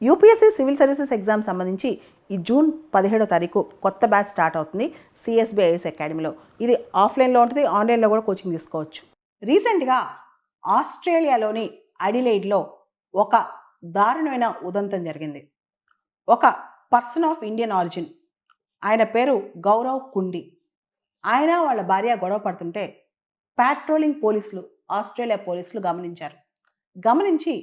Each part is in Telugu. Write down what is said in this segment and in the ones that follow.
యూపీఎస్సీ సివిల్ సర్వీసెస్ ఎగ్జామ్ సంబంధించి ఈ జూన్ 17వ తారీఖు కొత్త బ్యాచ్ స్టార్ట్ అవుతుంది సిఎస్బి ఐఎస్ అకాడమీలో. ఇది ఆఫ్లైన్లో ఉంటుంది, ఆన్లైన్లో కూడా కోచింగ్ తీసుకోవచ్చు. రీసెంట్గా ఆస్ట్రేలియాలోని అడిలైడ్లో ఒక దారుణమైన ఉదంతం జరిగింది. ఒక పర్సన్ ఆఫ్ ఇండియన్ ఆరిజిన్, ఆయన పేరు గౌరవ్ కుండి. ఆయన వాళ్ళ భార్య గొడవ పడుతుంటే పాట్రోలింగ్ పోలీసులు, ఆస్ట్రేలియా పోలీసులు గమనించి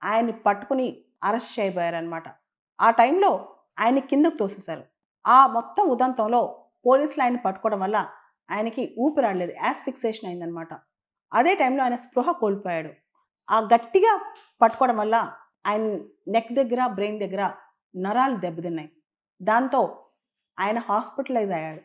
ఆయన్ని పట్టుకుని అరెస్ట్ చేయబోయారనమాట. ఆ టైంలో ఆయన కిందకు తోసేశారు. ఆ మొత్తం ఉదంతంలో పోలీసులు ఆయన పట్టుకోవడం వల్ల ఆయనకి ఊపిరాడలేదు, యాస్ఫిక్సేషన్ అయిందనమాట. అదే టైంలో ఆయన స్పృహ కోల్పోయాడు. ఆ గట్టిగా పట్టుకోవడం వల్ల ఆయన నెక్ దగ్గర, బ్రెయిన్ దగ్గర నరాలు దెబ్బతిన్నాయి. దాంతో ఆయన హాస్పిటలైజ్ అయ్యాడు.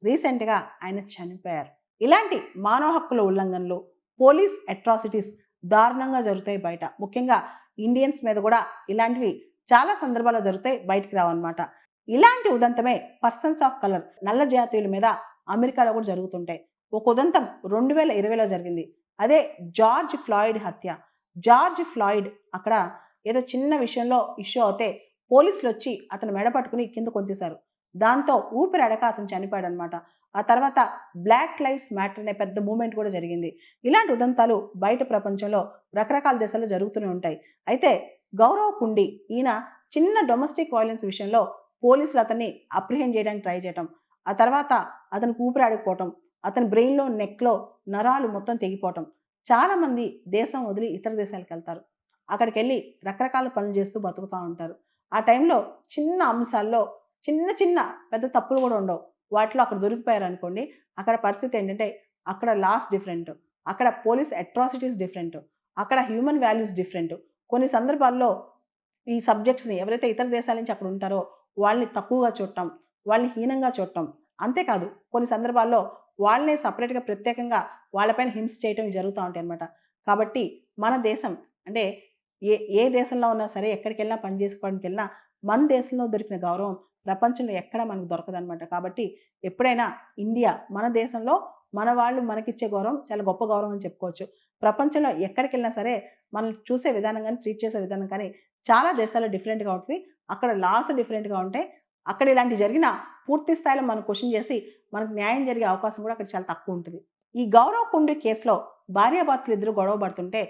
రీసెంట్గా ఆయన చనిపోయారు. ఇలాంటి మానవ హక్కుల ఉల్లంఘనలు, పోలీస్ అట్రాసిటీస్ దారుణంగా జరుగుతాయి బయట. ముఖ్యంగా ఇండియన్స్ మీద కూడా ఇలాంటివి చాలా సందర్భాల్లో జరుగుతాయి, బయటికి రావన్నమాట. ఇలాంటి ఉదంతమే పర్సన్స్ ఆఫ్ కలర్, నల్ల జాతీయుల మీద అమెరికాలో కూడా జరుగుతుంటాయి. ఒక ఉదంతం 2020లో జరిగింది. అదే జార్జ్ ఫ్లాయిడ్ హత్య. జార్జ్ ఫ్లాయిడ్ అక్కడ ఏదో చిన్న విషయంలో ఇష్యూ అవుతే పోలీసులు వచ్చి అతను మెడ పట్టుకుని కిందకు వచ్చేశారు. దాంతో ఊపిరాడక అతను చనిపోయాడు అనమాట. ఆ తర్వాత బ్లాక్ లైవ్స్ మ్యాటర్ అనే పెద్ద మూమెంట్ కూడా జరిగింది. ఇలాంటి ఉదంతాలు బయట ప్రపంచంలో రకరకాల దేశాల్లో జరుగుతూనే ఉంటాయి. అయితే గౌరవ్ కుండి ఈయన చిన్న డొమెస్టిక్ వైలెన్స్ విషయంలో పోలీసులు అతన్ని అప్రిహెండ్ చేయడానికి ట్రై చేయటం, ఆ తర్వాత అతనికి ఊపిరాడకపోవటం, అతని బ్రెయిన్లో, నెక్లో నరాలు మొత్తం తెగిపోవటం. చాలామంది దేశం వదిలి ఇతర దేశాలకు వెళ్తారు. అక్కడికి వెళ్ళి రకరకాల పనులు చేస్తూ బతుకుతూ ఉంటారు. ఆ టైంలో చిన్న అంశాల్లో చిన్న పెద్ద తప్పులు కూడా ఉండవు. వాటిలో అక్కడ దొరికిపోయారు అనుకోండి, అక్కడ పరిస్థితి ఏంటంటే అక్కడ లాస్ డిఫరెంట్, అక్కడ పోలీస్ అట్రాసిటీస్ డిఫరెంట్, అక్కడ హ్యూమన్ వాల్యూస్ డిఫరెంట్. కొన్ని సందర్భాల్లో ఈ సబ్జెక్ట్స్ని ఎవరైతే ఇతర దేశాల నుంచి అక్కడ ఉంటారో వాళ్ళని తక్కువగా చూడటం, వాళ్ళని హీనంగా చూడటం. అంతేకాదు కొన్ని సందర్భాల్లో వాళ్ళనే సపరేట్గా ప్రత్యేకంగా వాళ్ళపైన హింస చేయటం జరుగుతూ ఉంటాయి అన్నమాట. కాబట్టి మన దేశం అంటే ఏ ఏ దేశంలో ఉన్నా సరే, ఎక్కడికి వెళ్ళినా పని చేసుకోవడానికి వెళ్ళినా మన దేశంలో దొరికిన గౌరవం ప్రపంచంలో ఎక్కడా మనకు దొరకదనమాట. కాబట్టి ఎప్పుడైనా ఇండియా, మన దేశంలో మన వాళ్ళు మనకిచ్చే గౌరవం చాలా గొప్ప గౌరవం అని చెప్పుకోవచ్చు. ప్రపంచంలో ఎక్కడికి వెళ్ళినా సరే మనల్ని చూసే విధానం కానీ, ట్రీట్ చేసే విధానం కానీ చాలా దేశాల్లో డిఫరెంట్గా ఉంటుంది. అక్కడ లాస్ డిఫరెంట్గా ఉంటాయి. అక్కడ ఇలాంటి జరిగిన పూర్తి స్థాయిలో మనం క్వశ్చన్ చేసి మనకు న్యాయం జరిగే అవకాశం కూడా అక్కడ చాలా తక్కువ ఉంటుంది. ఈ గౌరవ్ కుండి కేసులో భార్యాభర్తలు ఇద్దరు గొడవ పడుతుంటే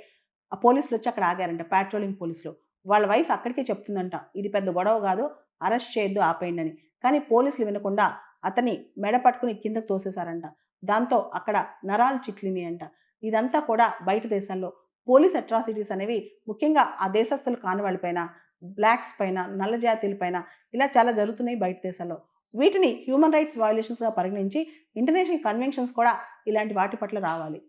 ఆ పోలీసులు వచ్చి అక్కడ ఆగారంట, పాట్రోలింగ్ పోలీసులు. వాళ్ళ వైఫ్ అక్కడికే చెప్తుందంట, ఇది పెద్ద గొడవ కాదు, అరెస్ట్ చేయొద్దు, ఆపేయండి అని. కానీ పోలీసులు వినకుండా అతన్ని మెడ పట్టుకుని కిందకు తోసేశారంట. దాంతో అక్కడ నరాలు చిట్లినాయి అంట. ఇదంతా కూడా బయట దేశాల్లో పోలీస్ అట్రాసిటీస్ అనేవి ముఖ్యంగా ఆ దేశస్తులు కాని వాళ్ళపైన, బ్లాక్స్ పైన, నల్ల జాతీయుల పైన ఇలా చాలా జరుగుతున్నాయి బయట దేశాల్లో. వీటిని హ్యూమన్ రైట్స్ వయోలేషన్స్గా పరిగణించి ఇంటర్నేషనల్ కన్వెన్షన్స్ కూడా ఇలాంటి వాటి పట్ల రావాలి.